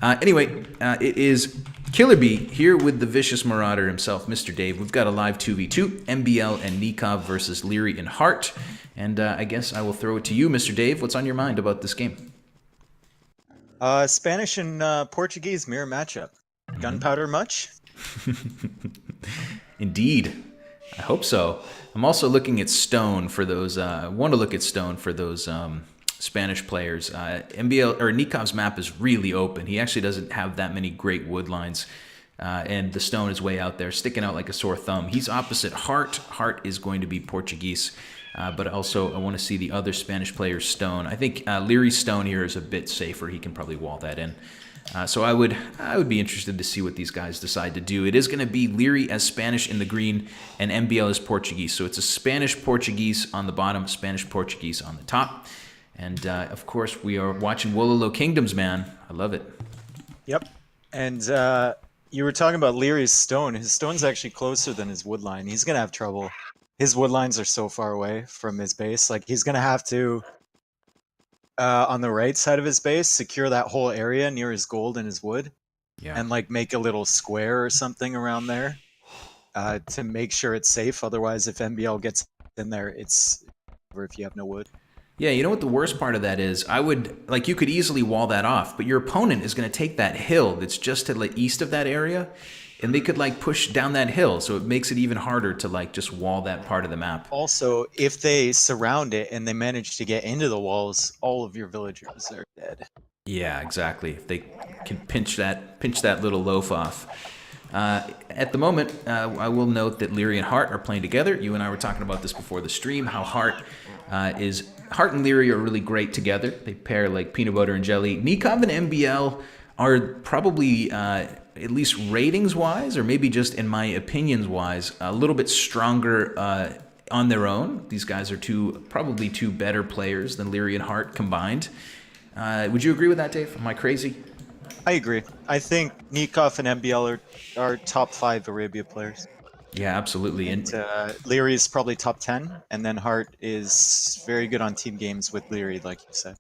It is Killer Bee here with the vicious Marauder himself, Mr. Dave. We've got a live 2v2, MBL and Nicov versus Liereyy and Heartt. And I guess I will throw it to you, Mr. Dave. What's on your mind about this game? Spanish and Portuguese mirror matchup. Gunpowder much? Indeed. I hope so. I'm also looking at stone for those. I want to look at stone for those Spanish players. MBL or Nikov's map is really open. He actually doesn't have that many great wood lines, and the stone is way out there, sticking out like a sore thumb. He's opposite Heartt. Heartt is going to be Portuguese, but also I want to see the other Spanish player's stone. I think Lierey's stone here is a bit safer. He can probably wall that in. So I would be interested to see what these guys decide to do. It is going to be Liereyy as Spanish in the green and MBL as Portuguese. So it's a Spanish-Portuguese on the bottom, Spanish-Portuguese on the top. And, of course, we are watching Wololo Kingdoms, man. I love it. Yep. And you were talking about Lierey's stone. His stone's actually closer than his wood line. He's going to have trouble. His wood lines are so far away from his base. Like, he's going to have to... on the right side of his base, secure that whole area near his gold and his wood, and like make a little square or something around there to make sure it's safe. Otherwise, if MBL gets in there, it's over if you have no wood. Yeah, you know what the worst part of that is? You could easily wall that off, but your opponent is going to take that hill that's just to the east of that area, and they could push down that hill, so it makes it even harder to just wall that part of the map. Also, if they surround it and they manage to get into the walls, all of your villagers are dead. Yeah, exactly. If they can pinch that little loaf off. At the moment, I will note that Liereyy and Heartt are playing together. You and I were talking about this before the stream, how Heartt and Liereyy are really great together. They pair like peanut butter and jelly. Nicov and MBL are probably... at least ratings-wise, or maybe just in my opinions-wise, a little bit stronger on their own. These guys are probably two better players than Liereyy and Heartt combined. Would you agree with that, Dave? Am I crazy? I agree. I think Nicov and MBL are top 5 Arabia players. Yeah, absolutely. And Liereyy is probably top 10, and then Heartt is very good on team games with Liereyy, like you said.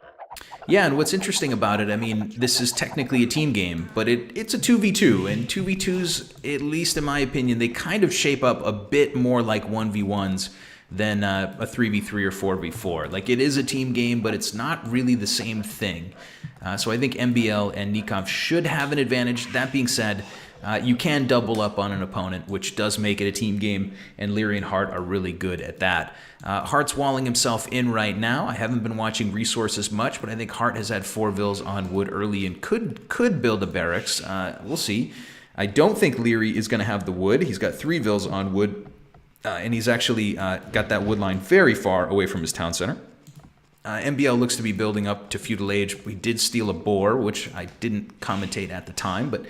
Yeah, and what's interesting about it, I mean, this is technically a team game, but it's a 2v2, and 2v2s, at least in my opinion, they kind of shape up a bit more like 1v1s than a 3v3 or 4v4. Like, it is a team game, but it's not really the same thing. So I think MBL and Nicov should have an advantage. That being said, you can double up on an opponent, which does make it a team game, and Liereyy and Heartt are really good at that. Heartt's walling himself in right now. I haven't been watching resources much, but I think Heartt has had 4 vills on wood early and could build a barracks. We'll see. I don't think Liereyy is going to have the wood. He's got 3 vills on wood, and he's actually got that wood line very far away from his town center. MBL looks to be building up to feudal age. We did steal a boar, which I didn't commentate at the time, but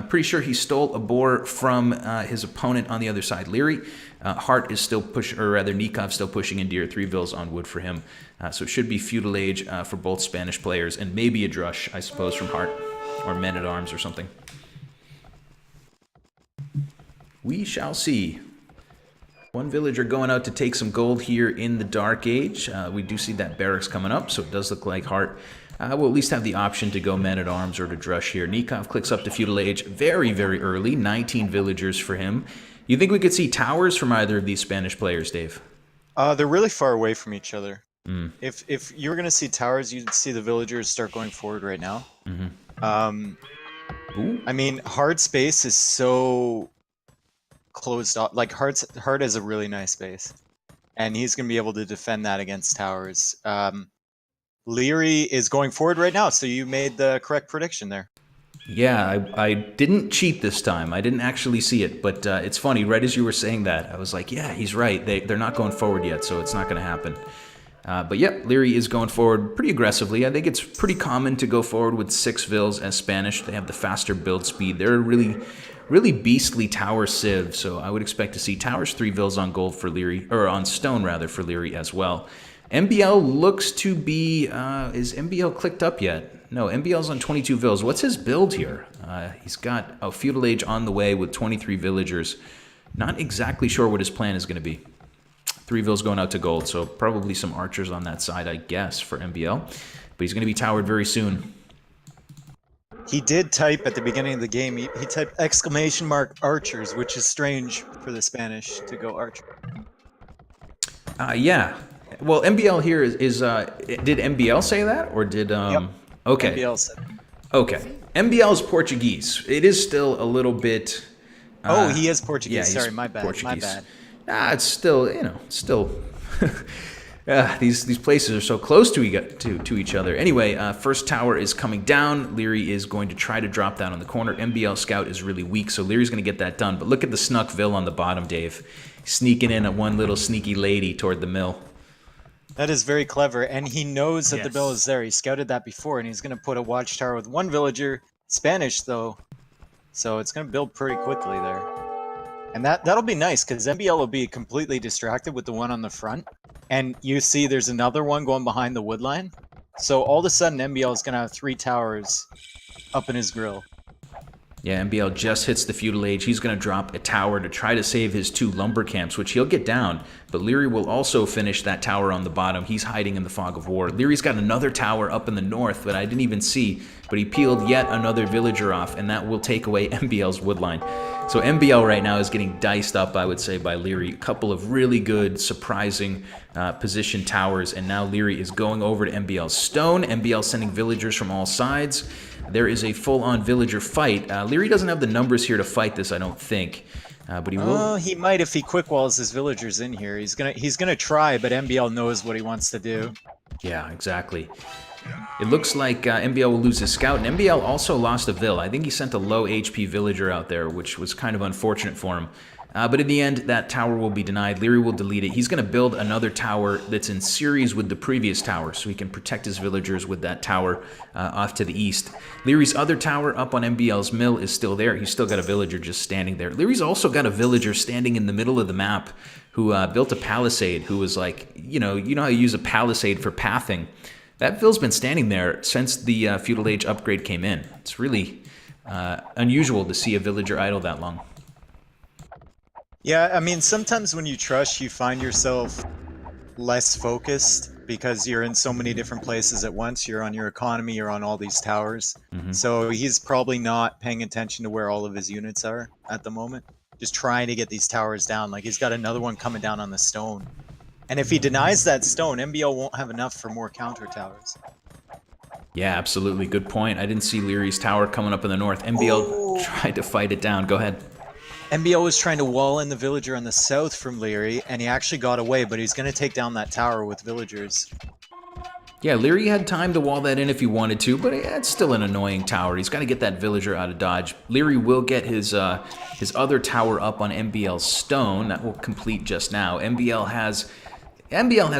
pretty sure he stole a boar from his opponent on the other side, Liereyy. Heartt is still Nicov still pushing in deer, 3 vills on wood for him. So it should be feudal age for both Spanish players, and maybe a drush, I suppose, from Heartt, or men at arms or something. We shall see. One villager going out to take some gold here in the Dark Age. We do see that barracks coming up, so it does look like Heartt will at least have the option to go men-at-arms or to drush here. Nicov clicks up to feudal age very, very early. 19 villagers for him. You think we could see towers from either of these Spanish players, Dave? They're really far away from each other. If you were going to see towers, you'd see the villagers start going forward right now. I mean, Heartt's base is so closed off. Like, Heartt has a really nice base, and he's going to be able to defend that against towers. Liereyy is going forward right now, so you made the correct prediction there. Yeah, I didn't cheat this time. I didn't actually see it, but it's funny. Right as you were saying that, I was like, yeah, he's right. They're not going forward yet, so it's not going to happen. But yeah, Liereyy is going forward pretty aggressively. I think it's pretty common to go forward with 6 vills as Spanish. They have the faster build speed. They're a really beastly tower civ, so I would expect to see towers, 3 vills on gold for Liereyy, or on stone rather, for Liereyy as well. MBL looks to be, is MBL clicked up yet? No, MBL's on 22 vills. What's his build here? He's got a feudal age on the way with 23 villagers. Not exactly sure what his plan is going to be. 3 vills going out to gold, so probably some archers on that side, I guess, for MBL. But he's going to be towered very soon. He did type at the beginning of the game. He typed exclamation mark archers, which is strange for the Spanish to go archer. Yeah. Well, MBL here is did MBL say that or did Yep. okay. NBL said. Okay. MBL is Portuguese. It is still a little bit Oh, he is Portuguese. yeah, he's Sorry, my bad. Portuguese. My bad. It's still, still these places are so close to each other. Anyway, first tower is coming down. Liereyy is going to try to drop down on the corner. MBL scout is really weak, so Lierey's going to get that done. But look at the Snuckville on the bottom, Dave. Sneaking in at one little sneaky lady toward the mill. That is very clever, and he knows that the Yes. bill is there. He scouted that before, and he's going to put a watchtower with one villager. Spanish, though, so it's going to build pretty quickly there. And that'll be nice, because MBL will be completely distracted with the one on the front. And you see there's another one going behind the wood line. So all of a sudden, MBL is going to have 3 towers up in his grill. Yeah, MBL just hits the feudal age. He's going to drop a tower to try to save his 2 lumber camps, which he'll get down. But Liereyy will also finish that tower on the bottom. He's hiding in the fog of war. Lierey's got another tower up in the north that I didn't even see, but he peeled yet another villager off, and that will take away MBL's woodline. So MBL right now is getting diced up, I would say, by Liereyy. A couple of really good, surprising position towers, and now Liereyy is going over to MBL's stone. MBL sending villagers from all sides. There is a full-on villager fight. Liereyy doesn't have the numbers here to fight this, I don't think, but he will. Oh, he might if he quick walls his villagers in here. He's gonna try, but MBL knows what he wants to do. Yeah, exactly. It looks like MBL will lose his scout, and MBL also lost a vill. I think he sent a low HP villager out there, which was kind of unfortunate for him. But in the end, that tower will be denied. Liereyy will delete it. He's going to build another tower that's in series with the previous tower, so he can protect his villagers with that tower off to the east. Lierey's other tower up on MBL's mill is still there. He's still got a villager just standing there. Lierey's also got a villager standing in the middle of the map who built a palisade, who was like, you know how you use a palisade for pathing. That vill's been standing there since the feudal age upgrade came in. It's really unusual to see a villager idle that long. Yeah, I mean, sometimes when you trust, you find yourself less focused because you're in so many different places at once. You're on your economy, you're on all these towers. So he's probably not paying attention to where all of his units are at the moment. Just trying to get these towers down. Like, he's got another one coming down on the stone. And if he denies that stone, MBL won't have enough for more counter towers. Yeah, absolutely. Good point. I didn't see Lierey's tower coming up in the north. MBL tried to fight it down. Go ahead. MBL was trying to wall in the villager on the south from Liereyy, and he actually got away, but he's going to take down that tower with villagers. Yeah, Liereyy had time to wall that in if he wanted to, but it's still an annoying tower. He's got to get that villager out of dodge. Liereyy will get his other tower up on MBL's stone. That will complete just now. MBL has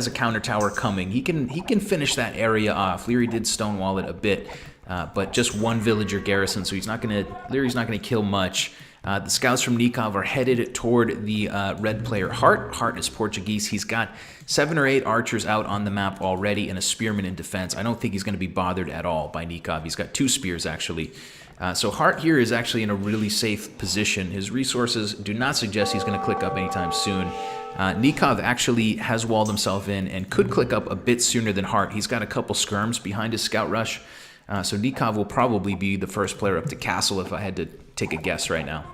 a counter tower coming. He can finish that area off. Liereyy did stonewall it a bit, but just one villager garrison, so Lierey's not gonna kill much. The scouts from Nicov are headed toward the red player Heartt. Heartt is Portuguese. He's got 7 or 8 archers out on the map already and a spearman in defense. I don't think he's going to be bothered at all by Nicov. He's got 2 spears, actually. So Heartt here is actually in a really safe position. His resources do not suggest he's going to click up anytime soon. Nicov actually has walled himself in and could click up a bit sooner than Heartt. He's got a couple skirms behind his scout rush. So Nicov will probably be the first player up to castle if I had to take a guess right now.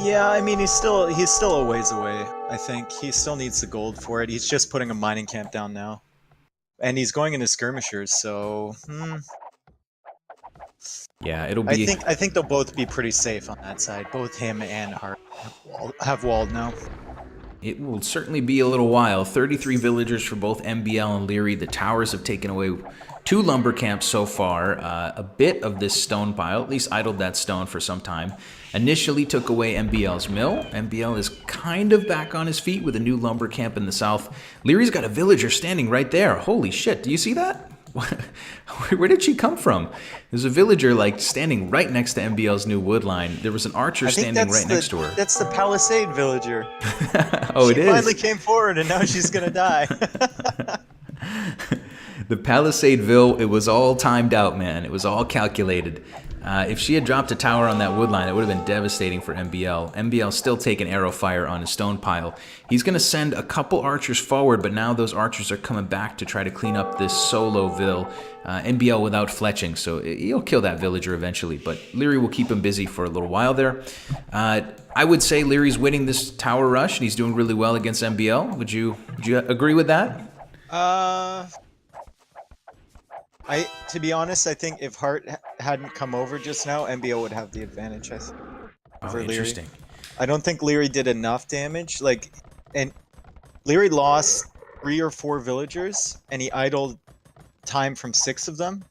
Yeah, I mean, he's still a ways away. I think he still needs the gold for it. He's just putting a mining camp down now, and he's going into skirmishers. So, yeah, it'll be. I think they'll both be pretty safe on that side. Both him and Heartt have walled now. It will certainly be a little while. 33 villagers for both MBL and Liereyy. The towers have taken away 2 lumber camps so far. A bit of this stone pile, at least idled that stone for some time. Initially took away MBL's mill. MBL is kind of back on his feet with a new lumber camp in the south. Lierey's got a villager standing right there. Holy shit, do you see that? Where did she come from? There's a villager like standing right next to MBL's new wood line. There was an archer standing right next to her. That's the Palisade villager. Oh, it is. She finally came forward, and now she's gonna die. The Palisadeville, it was all timed out, man. It was all calculated. If she had dropped a tower on that wood line, it would have been devastating for MBL. MBL still taking arrow fire on his stone pile. He's going to send a couple archers forward, but now those archers are coming back to try to clean up this solo vill. MBL without fletching, so he'll kill that villager eventually, but Liereyy will keep him busy for a little while there. I would say Lierey's winning this tower rush, and he's doing really well against MBL. Would you agree with that? To be honest, I think if Heartt hadn't come over just now, MBO would have the advantage. I think. Oh, interesting. I don't think Liereyy did enough damage. And Liereyy lost 3 or 4 villagers, and he idled time from 6 of them.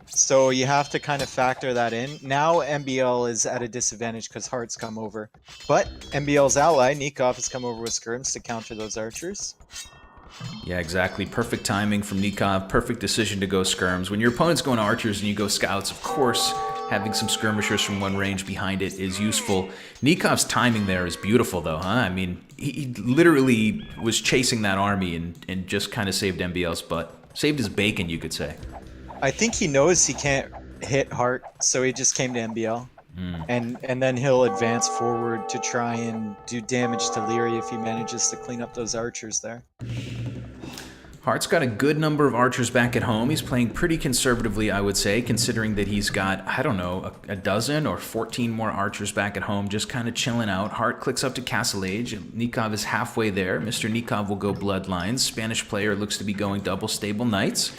So you have to kind of factor that in. Now MBL is at a disadvantage because Heartt's come over, but MBL's ally Nicov has come over with skirms to counter those archers. Yeah, exactly. Perfect timing from Nicov. Perfect decision to go skirms. When your opponent's going archers and you go scouts, of course, having some skirmishers from one range behind it is useful. Nikov's timing there is beautiful, though, huh? I mean, he literally was chasing that army and just kind of saved MBL's butt. Saved his bacon, you could say. I think he knows he can't hit Heartt, so he just came to MBL. And then he'll advance forward to try and do damage to Liereyy if he manages to clean up those archers there. Heartt's got a good number of archers back at home. He's playing pretty conservatively, I would say, considering that he's got, I don't know, a dozen or 14 more archers back at home, just kind of chilling out. Heartt clicks up to Castle Age. Nicov is halfway there. Mr. Nicov will go Bloodlines. Spanish player looks to be going double stable knights.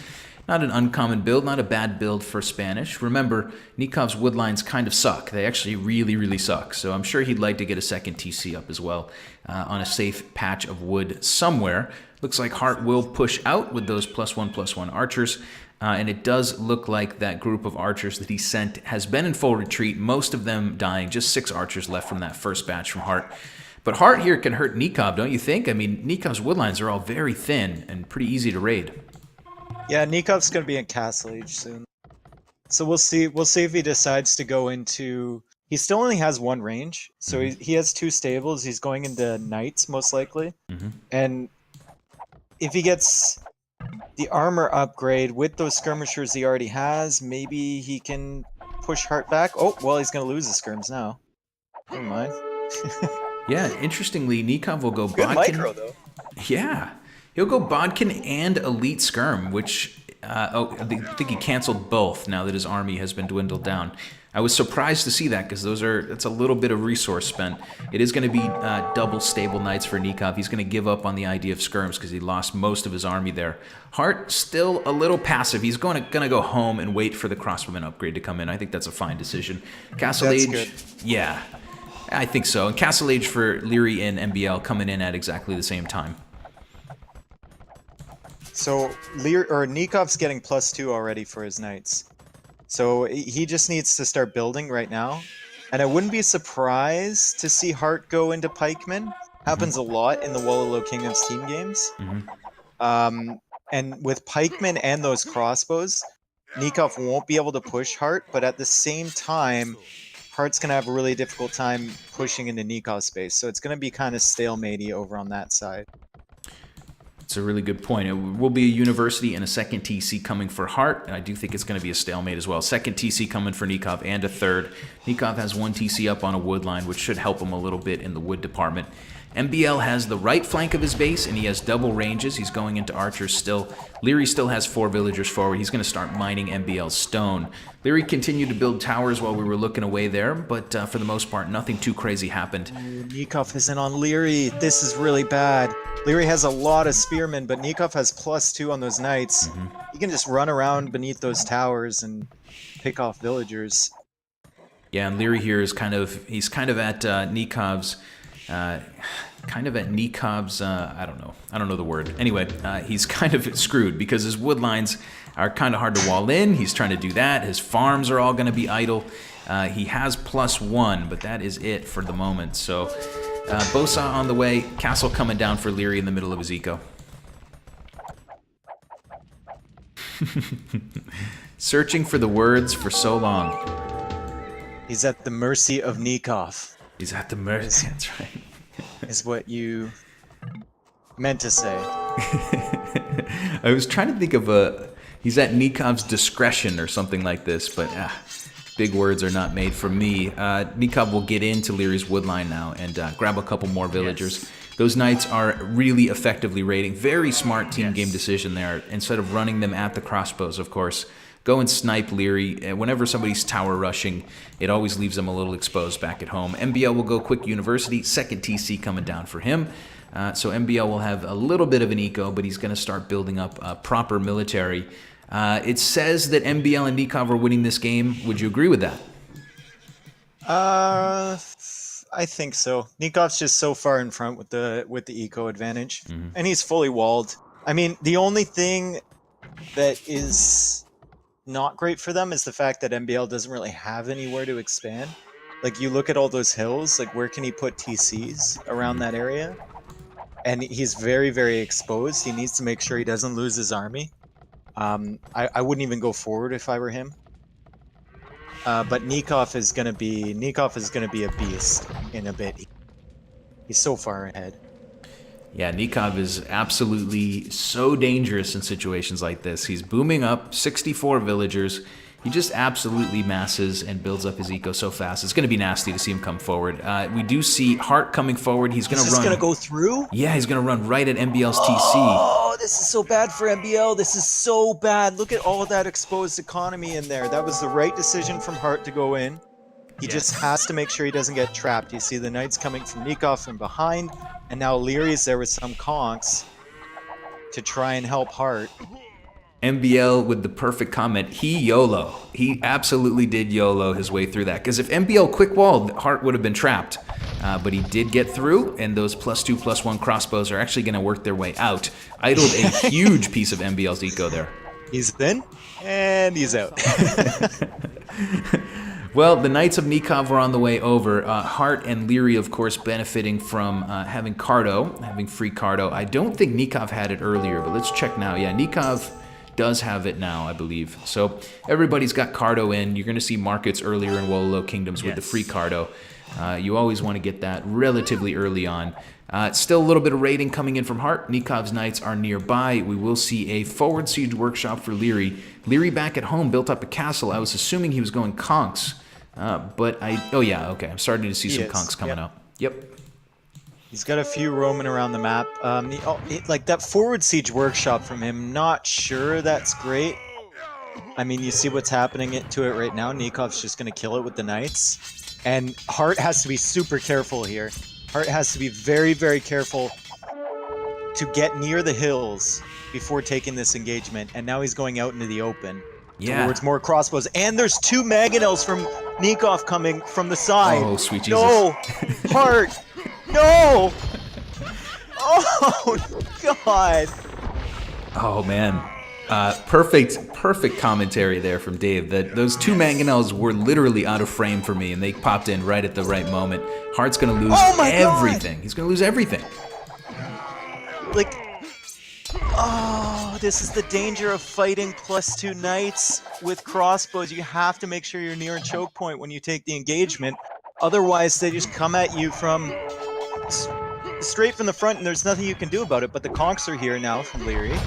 Not an uncommon build, not a bad build for Spanish. Remember, Nikov's woodlines kind of suck. They actually really, really suck. So I'm sure he'd like to get a second TC up as well on a safe patch of wood somewhere. Looks like Heartt will push out with those +1/+1 archers. And it does look like that group of archers that he sent has been in full retreat, most of them dying. Just 6 archers left from that first batch from Heartt. But Heartt here can hurt Nicov, don't you think? I mean, Nikov's woodlines are all very thin and pretty easy to raid. Yeah, Nikov's going to be in Castle Age soon. So we'll see. We'll see if he decides to go into... He still only has 1 range, so he has 2 stables. He's going into Knights, most likely. And if he gets the armor upgrade with those skirmishers he already has, maybe he can push Heartt back. Oh, well, he's going to lose the skirms now. Never mind. Yeah, interestingly, Nicov will go Good Bodkin. micro, though. Yeah. He'll go Bodkin and Elite Skirm, which I think he canceled both now that his army has been dwindled down. I was surprised to see that because that's a little bit of resource spent. It is going to be double stable knights for Nicov. He's going to give up on the idea of skirms because he lost most of his army there. Heartt still a little passive. He's going to go home and wait for the crossbowman upgrade to come in. I think that's a fine decision. Castle Age, good. Yeah, I think so. And Castle Age for Liereyy and MBL coming in at exactly the same time. So Nikov's getting +2 already for his knights. So he just needs to start building right now. And I wouldn't be surprised to see Heartt go into pikemen. Happens a lot in the Wololo Kingdoms team games. And with pikemen and those crossbows, Nicov won't be able to push Heartt, but at the same time, Heart's going to have a really difficult time pushing into Nikov's space. So it's going to be kind of stalematey over on that side. It's a really good point. It will be a university and a second TC coming for Heartt, and I do think it's going to be a stalemate as well. Second TC coming for Nicov and a third. Nicov has 1 TC up on a wood line, which should help him a little bit in the wood department. MBL has the right flank of his base, and he has double ranges. He's going into archers still. Liereyy still has 4 villagers forward. He's going to start mining MBL's stone. Liereyy continued to build towers while we were looking away there, but for the most part, nothing too crazy happened. Nicov isn't on Liereyy. This is really bad. Liereyy has a lot of spearmen, but Nicov has +2 on those knights. He can just run around beneath those towers and pick off villagers. Yeah, and Liereyy here is kind of at Nikov's... I don't know the word. Anyway, he's kind of screwed because his wood lines are kind of hard to wall in. He's trying to do that. His farms are all going to be idle. He has +1, but that is it for the moment. So, Bosa on the way. Castle coming down for Liereyy in the middle of his eco. Searching for the words for so long. He's at the mercy of Nicov. He's at the mercy. That's right. Is what you meant to say. I was trying to think of he's at Nikov's discretion or something like this, but Big words are not made from me. Nicov will get into Lierey's woodline now and grab a couple more villagers. Yes. Those knights are really effectively raiding. Very smart team game decision there. Instead of running them at the crossbows, of course, go and snipe Liereyy. Whenever somebody's tower rushing, it always leaves them a little exposed back at home. MBL will go quick university. Second TC coming down for him. So MBL will have a little bit of an eco, but he's going to start building up a proper military. It says that MBL and Nicov are winning this game. Would you agree with that? I think so. Nikov's just so far in front with the eco advantage, and he's fully walled. I mean, the only thing that is not great for them is the fact that MBL doesn't really have anywhere to expand. Like, you look at all those hills, like, where can he put TCs around that area? And he's very, very exposed. He needs to make sure he doesn't lose his army. I wouldn't even go forward if I were him. But Nicov is gonna be a beast in a bit. He's so far ahead. Yeah, Nicov is absolutely so dangerous in situations like this. He's booming up 64 villagers. He just absolutely masses and builds up his eco so fast. It's going to be nasty to see him come forward. We do see Heartt coming forward. He's going to run. Is this going to go through? Yeah, he's going to run right at MBL's TC. Oh, this is so bad for MBL. This is so bad. Look at all of that exposed economy in there. That was the right decision from Heartt to go in. He just has to make sure he doesn't get trapped. You see the knights coming from Nicov from behind, and now Lierey's there with some conks to try and help Heartt. MBL with the perfect comment. He YOLO. He absolutely did YOLO his way through that. Because if MBL quick walled, Heartt would have been trapped. But he did get through, and those +2/+1 crossbows are actually going to work their way out. Idled a huge piece of MBL's eco there. He's in, and he's out. Well, the Knights of Nicov were on the way over. Heartt and Liereyy, of course, benefiting from having Cardo, having free Cardo. I don't think Nicov had it earlier, but let's check now. Yeah, Nicov does have it now, I believe. So everybody's got Cardo in. You're going to see markets earlier in Wololo Kingdoms with the free Cardo. You always want to get that relatively early on. Still a little bit of raiding coming in from Heartt. Nikov's Knights are nearby. We will see a forward siege workshop for Liereyy. Liereyy back at home built up a castle. I was assuming he was going conks. Oh yeah, okay. I'm starting to see some conks coming up. Yep. He's got a few roaming around the map. Like that forward siege workshop from him, not sure that's great. I mean, you see what's happening to it right now. Nikov's just going to kill it with the knights. And Heartt has to be super careful here. Heartt has to be very, very careful to get near the hills before taking this engagement. And now he's going out into the open. Yeah. Towards more crossbows. And there's two mangonels from Nicov coming from the side. Oh, sweet Jesus. No! Heartt! No! Oh, God! Oh, man. Perfect commentary there from Dave. That those two mangonels were literally out of frame for me, and they popped in right at the right moment. Heartt's going to lose everything. God. He's going to lose everything. Like, oh, this is the danger of fighting +2 knights with crossbows. You have to make sure you're near a choke point when you take the engagement. Otherwise, they just come at you from straight from the front, and there's nothing you can do about it. But the conks are here now from Liereyy.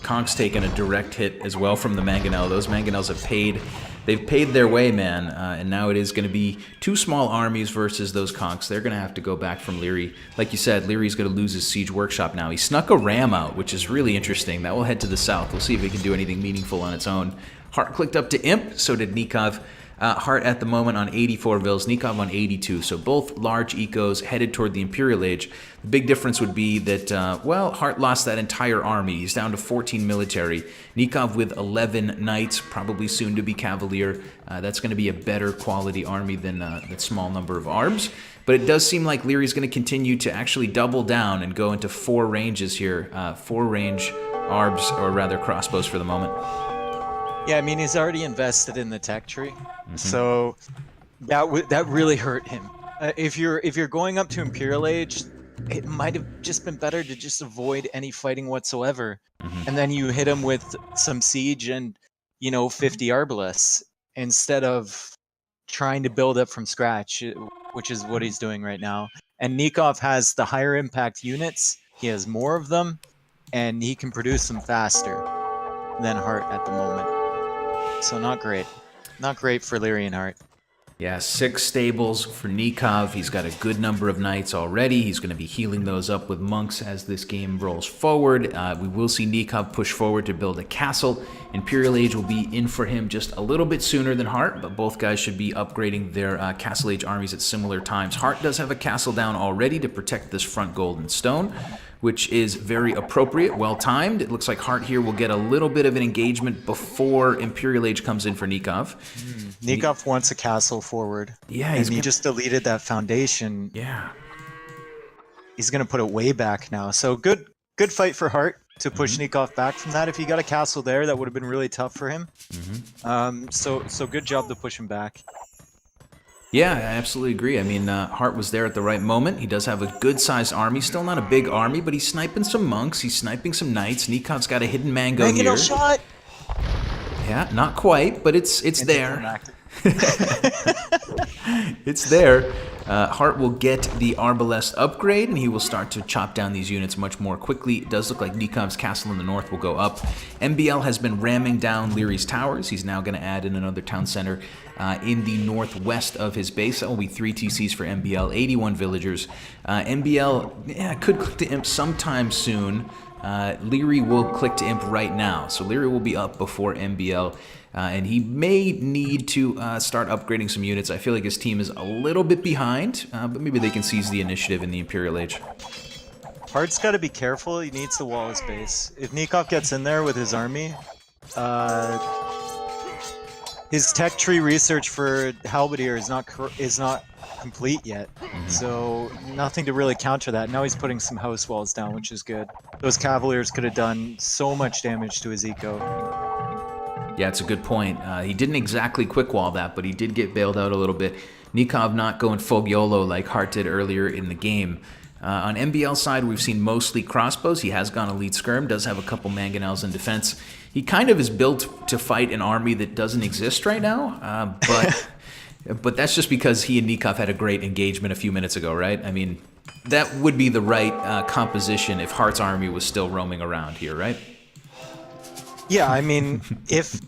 Conk's taken a direct hit as well from the mangonel. Those mangonels have paid. They've paid their way, man. And now it is going to be two small armies versus those conks. They're going to have to go back from Liereyy. Like you said, Lierey's going to lose his siege workshop now. He snuck a ram out, which is really interesting. That will head to the south. We'll see if he can do anything meaningful on its own. Heartt clicked up to Imp. So did Nicov. Heartt at the moment on 84 vills, Nicov on 82. So both large ecos headed toward the Imperial Age. The big difference would be that, Heartt lost that entire army. He's down to 14 military. Nicov with 11 knights, probably soon to be cavalier. That's going to be a better quality army than that small number of arbs. But it does seem like Lierey's going to continue to actually double down and go into 4 ranges here. 4 range arbs, or rather crossbows for the moment. Yeah, I mean, he's already invested in the tech tree, so that really hurt him. If you're going up to Imperial Age, it might have just been better to just avoid any fighting whatsoever, and then you hit him with some siege and 50 arbalists instead of trying to build up from scratch, which is what he's doing right now. And Nicov has the higher impact units. He has more of them, and he can produce them faster than Heartt at the moment. So not great. Not great for Liereyy and Heartt. Yeah, 6 stables for Nicov. He's got a good number of knights already. He's going to be healing those up with monks as this game rolls forward. We will see Nicov push forward to build a castle. Imperial Age will be in for him just a little bit sooner than Heartt, but both guys should be upgrading their Castle Age armies at similar times. Heartt does have a castle down already to protect this front golden stone, which is very appropriate, well-timed. It looks like Heartt here will get a little bit of an engagement before Imperial Age comes in for Nicov. Nicov wants a castle forward. Yeah, and he just deleted that foundation. Yeah. He's going to put it way back now. So good fight for Heartt to push Nicov back from that. If he got a castle there, that would have been really tough for him. So good job to push him back. Yeah, I absolutely agree. I mean, Heartt was there at the right moment. He does have a good-sized army. Still not a big army, but he's sniping some monks. He's sniping some knights. Nikov's got a hidden mango here. Shot! Yeah, not quite, but it's there. It's there. Heartt will get the Arbalest upgrade, and he will start to chop down these units much more quickly. It does look like Nikov's castle in the north will go up. MBL has been ramming down Lierey's towers. He's now going to add in another town center in the northwest of his base. That will be 3 TCs for MBL, 81 villagers. MBL could click to imp sometime soon. Liereyy will click to imp right now, so Liereyy will be up before MBL. And he may need to start upgrading some units. I feel like his team is a little bit behind, but maybe they can seize the initiative in the Imperial Age. Heartt's got to be careful. He needs to wall his base. If Nicov gets in there with his army, his tech tree research for Halberdier is not complete yet. So nothing to really counter that. Now he's putting some house walls down, which is good. Those Cavaliers could have done so much damage to his eco. Yeah, it's a good point. He didn't exactly quick wall that, but he did get bailed out a little bit. Nicov not going full YOLO like Heartt did earlier in the game. On MBL side, we've seen mostly crossbows. He has gone elite skirm, does have a couple mangonels in defense. He kind of is built to fight an army that doesn't exist right now, but that's just because he and Nicov had a great engagement a few minutes ago, right? I mean, that would be the right composition if Heartt's army was still roaming around here, right? Yeah, I mean, if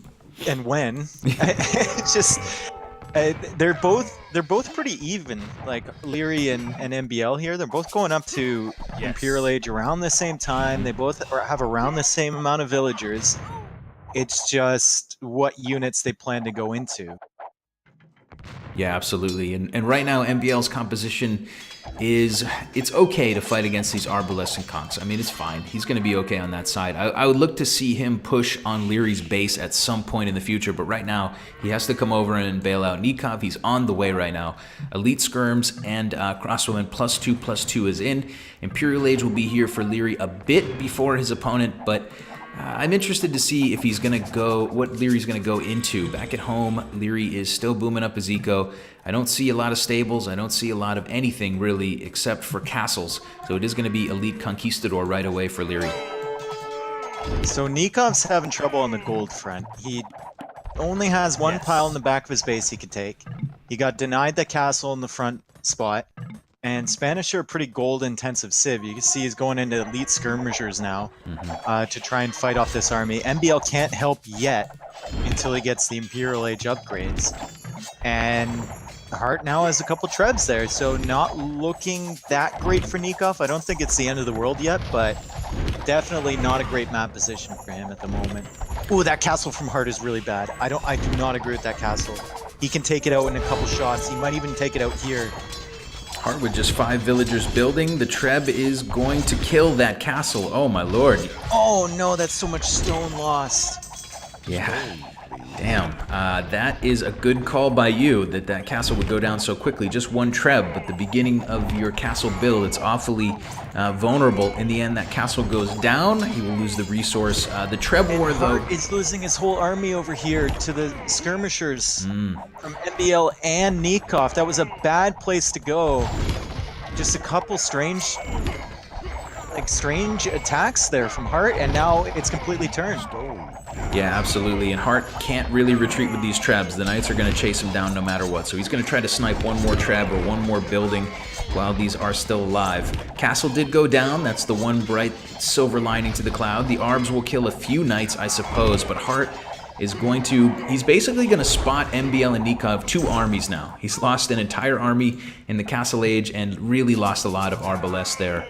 and when, it's just they're both pretty even. Like Liereyy and MBL here, they're both going up to Imperial Age around the same time. They both have around the same amount of villagers. It's just what units they plan to go into. Yeah, absolutely. And right now, MBL's composition it's okay to fight against these Arbalests and Conks. I mean, it's fine. He's going to be okay on that side. I would look to see him push on Lierey's base at some point in the future, but right now, he has to come over and bail out Nicov. He's on the way right now. Elite Skirms and Crossbowmen +2/+2 is in. Imperial Age will be here for Liereyy a bit before his opponent, but I'm interested to see if he's going to go, what Lierey's going to go into. Back at home, Liereyy is still booming up his eco. I don't see a lot of stables. I don't see a lot of anything really except for castles. So it is going to be Elite Conquistador right away for Liereyy. So Nikov's having trouble on the gold front. He only has one pile in the back of his base he could take. He got denied the castle in the front spot. And Spanish are a pretty gold-intensive civ. You can see he's going into elite skirmishers now to try and fight off this army. MBL can't help yet until he gets the Imperial Age upgrades. And Heartt now has a couple trebs there, so not looking that great for Nicov. I don't think it's the end of the world yet, but definitely not a great map position for him at the moment. Ooh, that castle from Heartt is really bad. I do not agree with that castle. He can take it out in a couple shots. He might even take it out here. Heartt with just 5 villagers building. The Treb is going to kill that castle. Oh my lord. Oh no, that's so much stone lost. Yeah. Damn. That is a good call by you that castle would go down so quickly. Just 1 Treb, but the beginning of your castle build, it's awfully vulnerable. In the end, that castle goes down. He will lose the resource. The Treb war, though... Heartt is losing his whole army over here to the skirmishers from MBL and Nicov. That was a bad place to go. Just a couple strange attacks there from Heartt, and now it's completely turned. Yeah, absolutely. And Heartt can't really retreat with these Trebs. The Knights are going to chase him down no matter what. So he's going to try to snipe 1 more Treb or 1 more building while these are still alive. Castle did go down. That's the one bright silver lining to the cloud. The Arbs will kill a few Knights, I suppose, but Heartt is going to, he's basically going to spot MBL and Nicov 2 armies now. He's lost an entire army in the Castle Age and really lost a lot of Arbalest there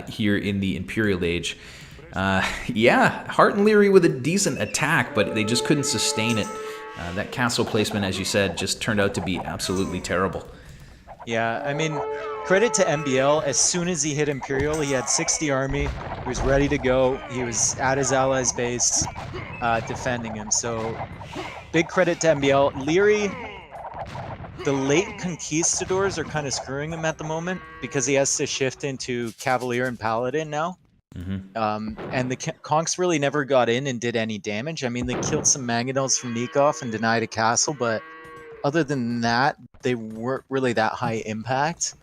here in the Imperial Age. Yeah, Heartt and Liereyy with a decent attack, but they just couldn't sustain it. That castle placement, as you said, just turned out to be absolutely terrible. Yeah, I mean, credit to MBL. As soon as he hit Imperial, he had 60 army. He was ready to go. He was at his allies' base defending him. So big credit to MBL. Liereyy, the late conquistadors are kind of screwing him at the moment because he has to shift into Cavalier and Paladin now. And the Conks really never got in and did any damage. I mean, they killed some Mangonels from Nicov and denied a castle, but other than that, they weren't really that high impact.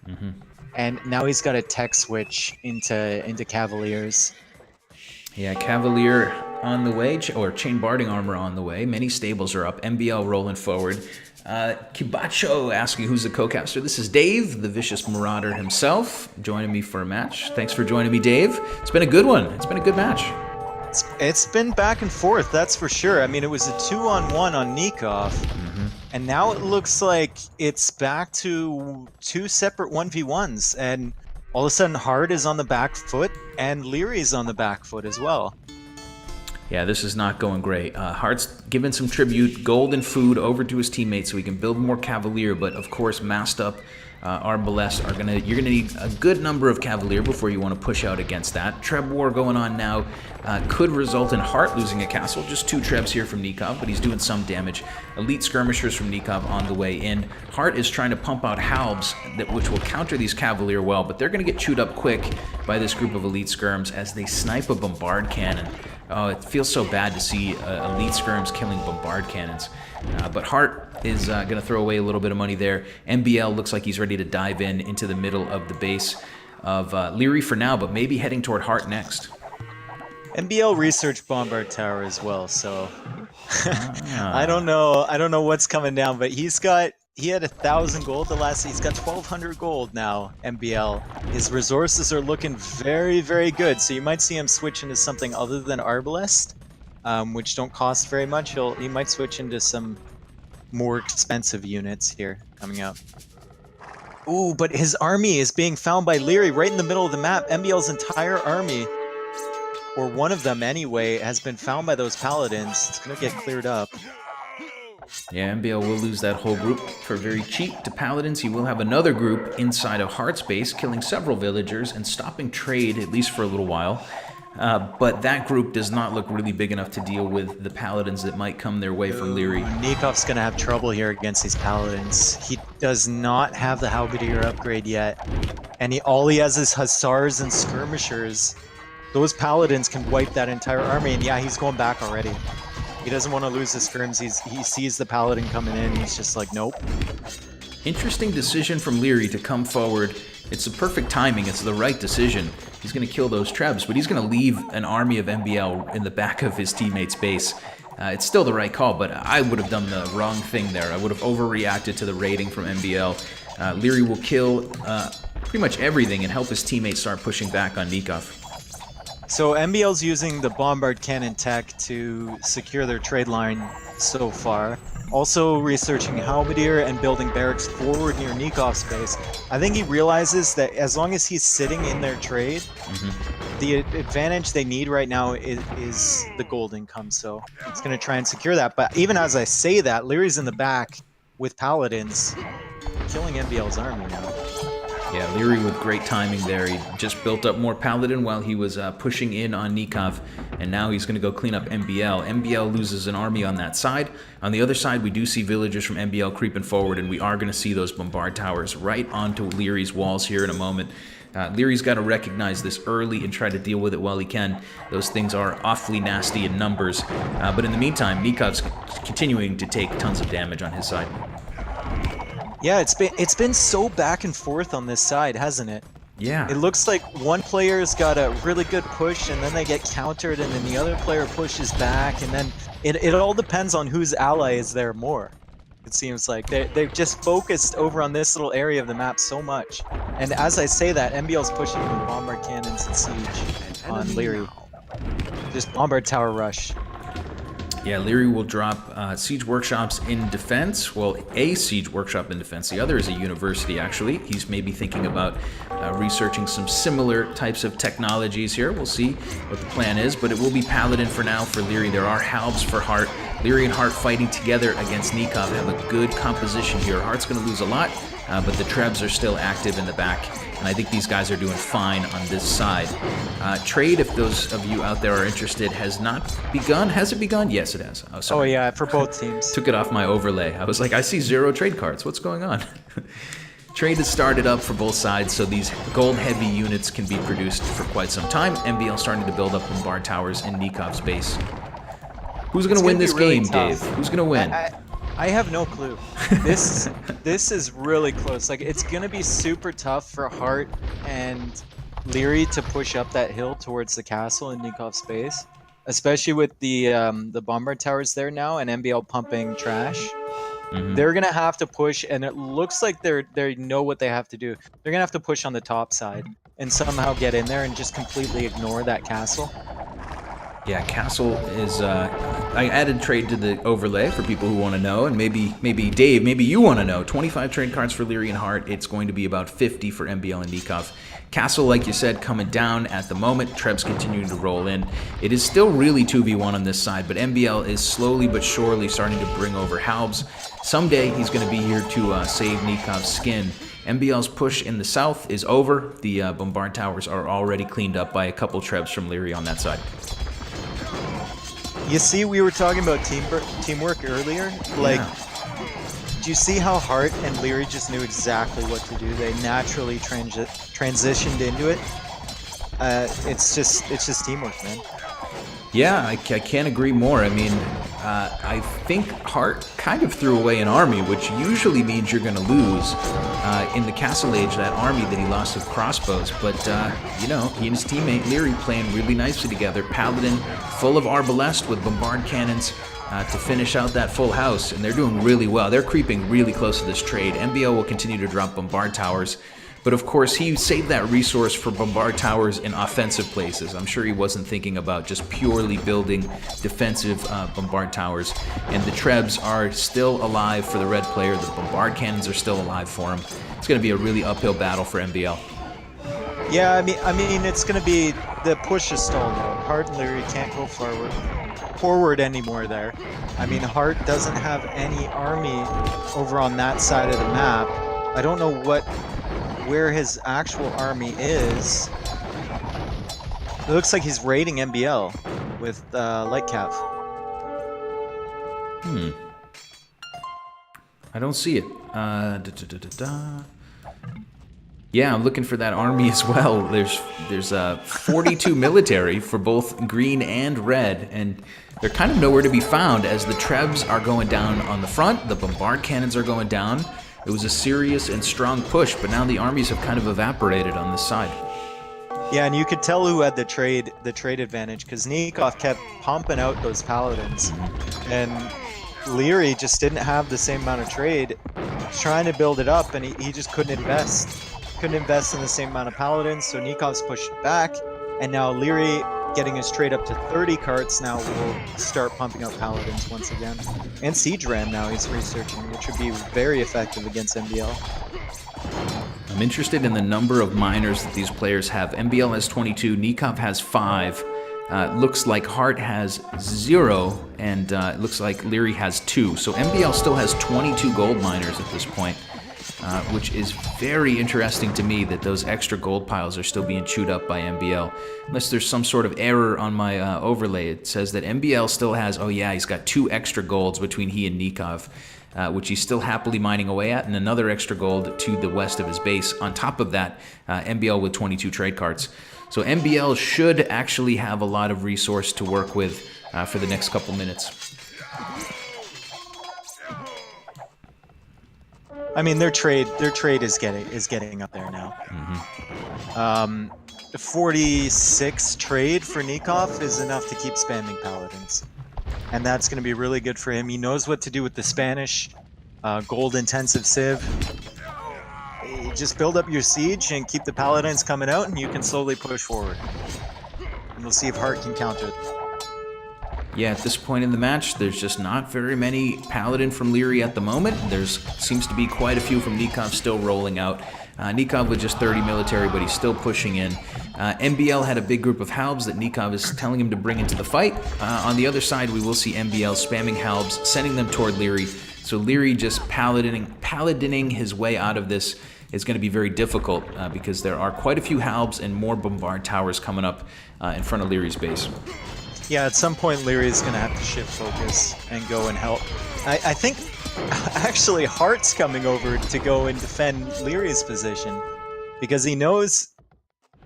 And now he's got a tech switch into Cavaliers. Yeah, Cavalier on the way, or chain barding armor on the way. Many stables are up. MBL rolling forward. Kibacho asking who's the co-caster. This is Dave, the vicious marauder himself, joining me for a match. Thanks for joining me, Dave. It's been a good one. It's been a good match. It's been back and forth, that's for sure. I mean, it was a 2-on-1 on Nicov, and now it looks like it's back to 2 separate 1v1s, and all of a sudden Heartt is on the back foot, and Lierey's on the back foot as well. Yeah, this is not going great. Heartt's given some tribute, gold and food over to his teammates so he can build more Cavalier, but of course massed up Arbalest you're gonna need a good number of Cavalier before you want to push out against that. Treb war going on now could result in Heartt losing a castle. Just 2 Trebs here from Nicov, but he's doing some damage. Elite skirmishers from Nicov on the way in. Heartt is trying to pump out halbs which will counter these Cavalier well, but they're going to get chewed up quick by this group of elite skirms as they snipe a bombard cannon. Oh, it feels so bad to see elite skirms killing bombard cannons. But Heartt is going to throw away a little bit of money there. MBL looks like he's ready to dive into the middle of the base of Liereyy for now, but maybe heading toward Heartt next. MBL researched Bombard Tower as well, so I don't know what's coming down, but he had 1,000 gold the last. He's got 1,200 gold now. MBL. His resources are looking very, very good. So you might see him switch into something other than Arbalest, which don't cost very much. He might switch into some more expensive units here coming up. Ooh, but his army is being found by Liereyy right in the middle of the map. MBL's entire army, or one of them anyway, has been found by those paladins. It's gonna get cleared up. Yeah, MBL will lose that whole group for very cheap to paladins. He will have another group inside of Heartt's base, killing several villagers and stopping trade, at least for a little while. But that group does not look really big enough to deal with the paladins that might come their way from Liereyy. Nikov's gonna have trouble here against these paladins. He does not have the halberdier upgrade yet, and all he has is hussars and skirmishers. Those paladins can wipe that entire army, and yeah, he's going back already. He doesn't want to lose the skirms. He sees the paladin coming in, and he's just like, nope. Interesting decision from Liereyy to come forward. It's the perfect timing. It's the right decision. He's going to kill those Trebs, but he's going to leave an army of MBL in the back of his teammate's base. It's still the right call, but I would have done the wrong thing there. I would have overreacted to the raiding from MBL. Liereyy will kill pretty much everything and help his teammates start pushing back on Nicov. So MBL's using the bombard cannon tech to secure their trade line so far. Also researching halberdier and building barracks forward near Nikov's base. I think he realizes that as long as he's sitting in their trade, the advantage they need right now is the gold income. So it's going to try and secure that. But even as I say that, Lierey's in the back with paladins, killing MBL's army now. Yeah, Liereyy with great timing there. He just built up more Paladin while he was pushing in on Nicov, and now he's going to go clean up MBL. MBL loses an army on that side. On the other side, we do see villagers from MBL creeping forward, and we are going to see those bombard towers right onto Lierey's walls here in a moment. Lierey's got to recognize this early and try to deal with it while he can. Those things are awfully nasty in numbers. But in the meantime, Nikov's continuing to take tons of damage on his side. Yeah, it's been so back and forth on this side, hasn't it? Yeah. It looks like one player's got a really good push, and then they get countered, and then the other player pushes back, and then it all depends on whose ally is there more. It seems like they've just focused over on this little area of the map so much. And as I say that, MBL's pushing with bombard cannons and siege on Liereyy. Just bombard tower rush. Yeah, Liereyy will drop Siege Workshops in defense. Well, a Siege Workshop in defense. The other is a university, actually. He's maybe thinking about researching some similar types of technologies here. We'll see what the plan is, but it will be Paladin for now for Liereyy. There are Halbs for Heartt. Liereyy and Heartt fighting together against Nicov have a good composition here. Heart's going to lose a lot, but the Trebs are still active in the back, and I think these guys are doing fine on this side. Trade, if those of you out there are interested, has not begun. Has it begun? Yes, it has. Oh, Oh sorry. yeah, for both teams. Took it off my overlay. I was like, I see 0 trade cards. What's going on? Trade has started up for both sides, so these gold-heavy units can be produced for quite some time. MBL starting to build up Bombard Towers in Nikov's base. Who's going to win this really game, tough. Dave? Who's going to win? I have no clue. This is really close. Like, it's gonna be super tough for Heartt and Liereyy to push up that hill towards the castle in Nikov's base, especially with the bombard towers there now and MBL pumping trash. They're gonna have to push, and it looks like they know what they have to do. They're gonna have to push on the top side and somehow get in there and just completely ignore that castle. Yeah, Castle is. I added trade to the overlay for people who want to know, and maybe Dave, maybe you want to know. 25 trade cards for Liereyy and Heartt. It's going to be about 50 for MBL and Nicov. Castle, like you said, coming down at the moment. Trebs continuing to roll in. It is still really 2v1 on this side, but MBL is slowly but surely starting to bring over Halbs. Someday he's going to be here to save Nikov's skin. MBL's push in the south is over. The bombard towers are already cleaned up by a couple Trebs from Liereyy on that side. You see, we were talking about teamwork earlier. Like, do you see how Heartt and Liereyy just knew exactly what to do? They naturally transitioned into it. It's just teamwork, man. Yeah, I can't agree more. I mean, I think Heartt kind of threw away an army, which usually means you're going to lose. In the Castle Age, that army that he lost with crossbows. But, you know, he and his teammate Liereyy playing really nicely together. Paladin full of Arbalest with bombard cannons to finish out that full house. And they're doing really well. They're creeping really close to this trade. MBL will continue to drop bombard towers. But of course, he saved that resource for bombard towers in offensive places. I'm sure he wasn't thinking about just purely building defensive bombard towers. And the Trebs are still alive for the red player. The bombard cannons are still alive for him. It's going to be a really uphill battle for MBL. Yeah, I mean, it's gonna be the push is stalled out. Heartt and Liereyy can't go forward anymore there. I mean, Heartt doesn't have any army over on that side of the map. I don't know where his actual army is. It looks like he's raiding MBL with Light Cav. I don't see it. Yeah, I'm looking for that army as well. There's 42 military for both green and red, and they're kind of nowhere to be found as the Trebs are going down on the front, the bombard cannons are going down. It was a serious and strong push, but now the armies have kind of evaporated on this side. Yeah, and you could tell who had the trade advantage, because Nicov kept pumping out those paladins, and Liereyy just didn't have the same amount of trade. He's trying to build it up, and he just couldn't invest. Couldn't invest in the same amount of paladins, so Nikov's pushed back, and now Liereyy, getting his trade up to 30 carts, now will start pumping out paladins once again. And Siege Ram now he's researching, which would be very effective against MBL. I'm interested in the number of miners that these players have. MBL has 22, Nicov has 5. Looks like Heartt has 0, and it looks like Liereyy has 2. So MBL still has 22 gold miners at this point. Which is very interesting to me that those extra gold piles are still being chewed up by MBL. Unless there's some sort of error on my overlay. It says that MBL still has, oh yeah, he's got 2 extra golds between he and Nicov, which he's still happily mining away at, and another extra gold to the west of his base. On top of that, MBL with 22 trade cards. So MBL should actually have a lot of resource to work with for the next couple minutes. I mean, their trade is getting up there now. 46 trade for Nicov is enough to keep spamming paladins, and that's going to be really good for him. He knows what to do with the Spanish gold intensive civ. You just build up your siege and keep the paladins coming out, and you can slowly push forward. And we'll see if Heartt can counter it. Yeah, at this point in the match, there's just not very many Paladin from Liereyy at the moment. There's seems to be quite a few from Nicov still rolling out. Nicov with just 30 military, but he's still pushing in. MBL had a big group of Halbs that Nicov is telling him to bring into the fight. On the other side, we will see MBL spamming Halbs, sending them toward Liereyy. So Liereyy just paladining his way out of this is going to be very difficult because there are quite a few Halbs and more Bombard Towers coming up in front of Lierey's base. Yeah, at some point Lierey's going to have to shift focus and go and help. I think actually Heartt's coming over to go and defend Lierey's position because he knows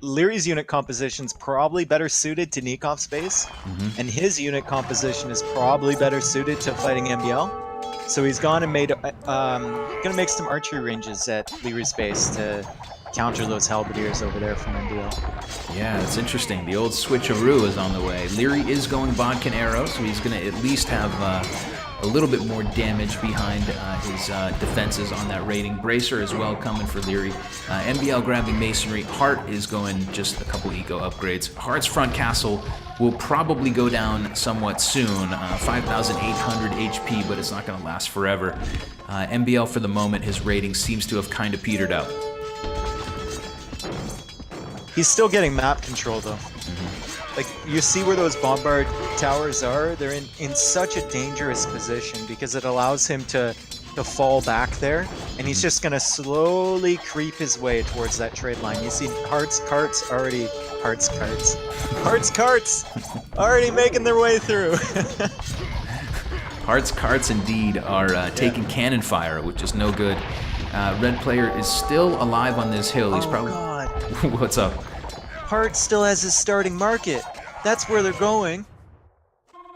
Lierey's unit composition is probably better suited to Nikov's base, and his unit composition is probably better suited to fighting MBL. So he's gone and gonna make some archery ranges at Lierey's base to counter those halberdiers over there from MBL. Yeah, it's interesting. The old switcheroo is on the way. Liereyy is going Bodkin arrow, so he's going to at least have a little bit more damage behind his defenses on that raiding. Bracer as well coming for Liereyy. MBL grabbing masonry. Heartt is going just a couple eco upgrades. Heartt's front castle will probably go down somewhat soon. 5,800 HP, but it's not going to last forever. MBL for the moment, his rating seems to have kind of petered out. He's still getting map control though. Like, you see where those bombard towers are? They're in such a dangerous position because it allows him to fall back there, and he's just gonna slowly creep his way towards that trade line. You see Heartt's carts already making their way through. Heartt's carts indeed are taking cannon fire, which is no good. Red player is still alive on this hill. He's probably... God. What's up? Heartt still has his starting market. That's where they're going.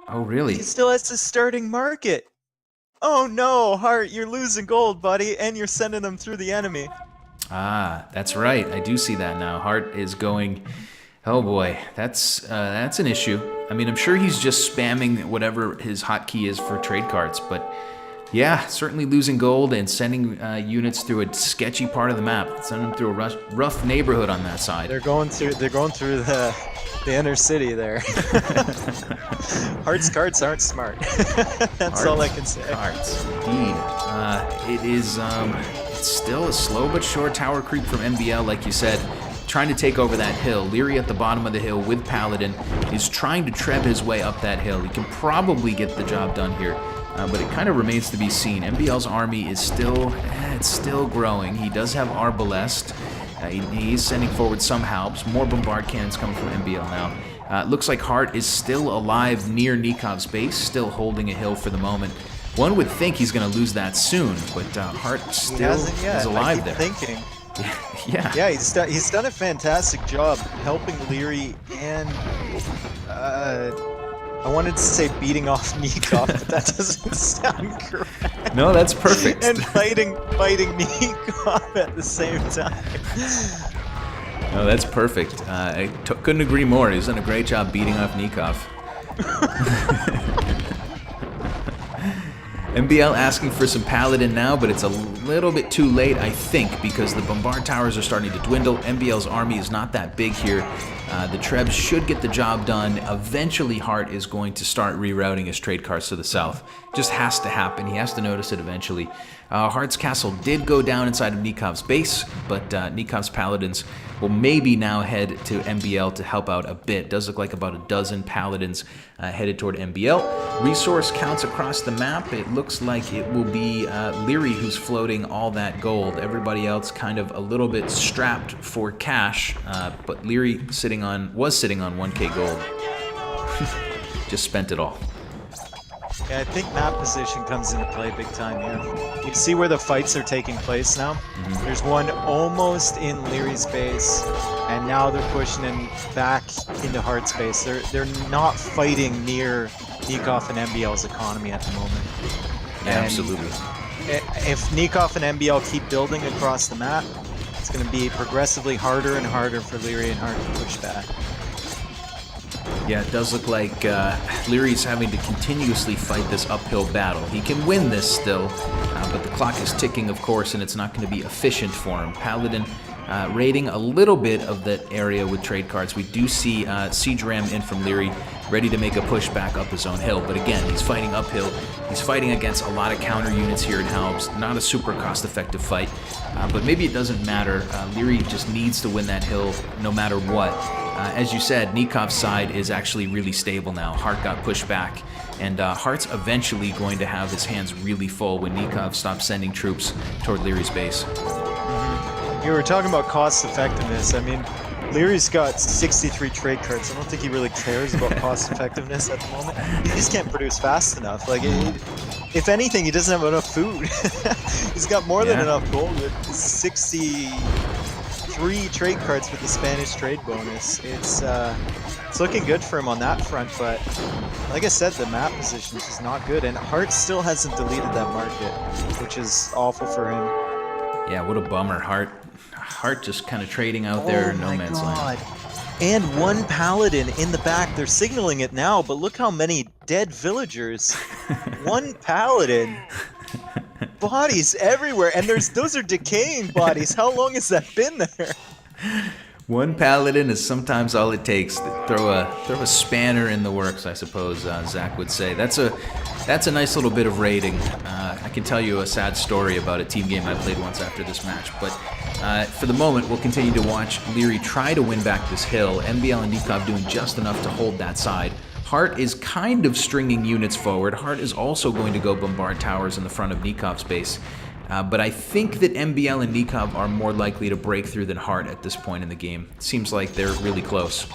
Oh, really? He still has his starting market. Oh no, Heartt, you're losing gold, buddy, and you're sending them through the enemy. Ah, that's right. I do see that now. Heartt is going... Oh boy, that's an issue. I mean, I'm sure he's just spamming whatever his hotkey is for trade cards, but yeah, certainly losing gold and sending units through a sketchy part of the map. Sending them through a rough neighborhood on that side. They're going through the inner city there. Heartt's cards aren't smart. That's all I can say. Cards, indeed. It is it's still a slow but sure tower creep from MBL, like you said, trying to take over that hill. Liereyy at the bottom of the hill with Paladin is trying to treb his way up that hill. He can probably get the job done here. But it kind of remains to be seen. MBL's army is still growing. He does have Arbalest. He's sending forward some Halbs. More bombard cannons coming from MBL now. Looks like Heartt is still alive near Nikov's base, still holding a hill for the moment. One would think he's going to lose that soon, but Heartt still is alive there. Thinking. Yeah. Yeah, he's done a fantastic job helping Liereyy and I wanted to say beating off Nicov, but that doesn't sound correct. No, that's perfect. And fighting Nicov at the same time. No, that's perfect. I couldn't agree more. He's done a great job beating off Nicov. MBL asking for some Paladin now, but it's a little bit too late, I think, because the Bombard Towers are starting to dwindle. MBL's army is not that big here. The Trebs should get the job done. Eventually, Heartt is going to start rerouting his trade carts to the south. Just has to happen. He has to notice it eventually. Heartt's castle did go down inside of Nikov's base, but Nikov's Paladins will maybe now head to MBL to help out a bit. Does look like about a dozen Paladins headed toward MBL. Resource counts across the map. It looks like it will be Liereyy who's floating all that gold. Everybody else kind of a little bit strapped for cash, but Liereyy was sitting on 1k gold. Just spent it all. Yeah, I think map position comes into play big time here. You see where the fights are taking place now? There's one almost in Lierey's base, and now they're pushing him back into Heartt's base. They're not fighting near Nicov and MBL's economy at the moment. Yeah, absolutely. If Nicov and MBL keep building across the map, it's going to be progressively harder and harder for Liereyy and Heartt to push back. Yeah, it does look like Lierey's having to continuously fight this uphill battle. He can win this still, but the clock is ticking, of course, and it's not going to be efficient for him. Paladin raiding a little bit of that area with trade cards. We do see Siege Ram in from Liereyy, ready to make a push back up his own hill. But again, he's fighting uphill. He's fighting against a lot of counter units here in Halbs. Not a super cost-effective fight, but maybe it doesn't matter. Liereyy just needs to win that hill no matter what. As you said, Nikov's side is actually really stable now. Heartt got pushed back, and Heartt's eventually going to have his hands really full when Nicov stops sending troops toward Lierey's base. You were talking about cost effectiveness. I mean, Lierey's got 63 trade cards. I don't think he really cares about cost effectiveness at the moment. He just can't produce fast enough. Like, if anything, he doesn't have enough food. He's got more than enough gold with 63 trade cards with the Spanish trade bonus. It's looking good for him on that front, but like I said, the map position is just not good, and Heartt still hasn't deleted that market, which is awful for him. Yeah, what a bummer. Heartt just kind of trading out there in no man's land. And one paladin in the back. They're signaling it now, but look how many dead villagers. One paladin. Bodies everywhere, and those are decaying bodies. How long has that been there? One paladin is sometimes all it takes. Throw a spanner in the works, I suppose Zach would say. That's a nice little bit of raiding. I can tell you a sad story about a team game I played once after this match, but for the moment, we'll continue to watch Liereyy try to win back this hill. MBL and Nicov doing just enough to hold that side. Heartt is kind of stringing units forward. Heartt is also going to go bombard towers in the front of Nikov's base. But I think that MBL and Nicov are more likely to break through than Heartt at this point in the game. It seems like they're really close.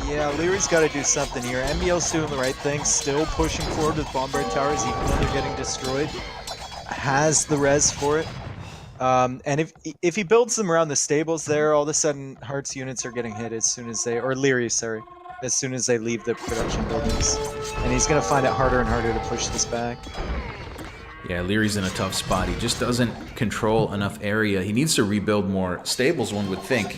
Yeah, Lierey's got to do something here. MBL's doing the right thing, still pushing forward with bombard towers even though they're getting destroyed. Has the res for it. And if he builds them around the stables there, all of a sudden Heartt's units are getting hit as soon as they, or Liereyy, sorry, as soon as they leave the production buildings. And he's going to find it harder and harder to push this back. Yeah, Lierey's in a tough spot. He just doesn't control enough area. He needs to rebuild more stables, one would think.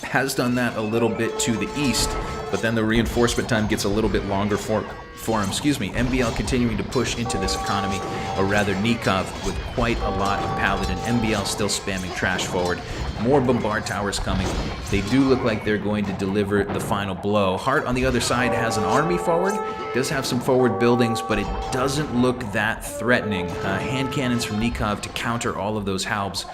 Has done that a little bit to the east, but then the reinforcement time gets a little bit longer for him. MBL continuing to push into this economy, or rather Nicov with quite a lot of paladin. MBL still spamming trash forward. More bombard towers coming. They do look like they're going to deliver the final blow. Heartt on the other side has an army forward, does have some forward buildings, but it doesn't look that threatening. Hand cannons from Nicov to counter all of those halbs.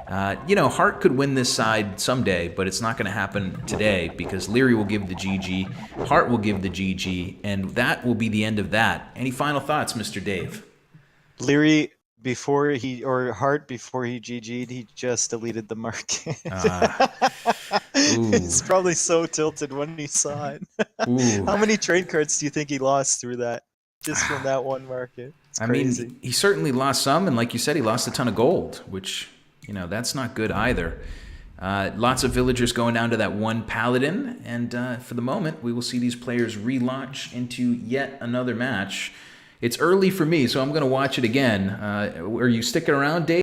Heartt could win this side someday, but it's not going to happen today because Liereyy will give the GG, Heartt will give the GG, and that will be the end of that. Any final thoughts, Mr. Dave? Liereyy, Heartt before he GG'd, he just deleted the market. He's probably so tilted when he saw it. How many trade cards do you think he lost through that? Just from that one market? It's crazy. I mean, he certainly lost some, and like you said, he lost a ton of gold, which... that's not good either. Lots of villagers going down to that one paladin, and for the moment, we will see these players relaunch into yet another match. It's early for me, so I'm going to watch it again. Are you sticking around, Dave?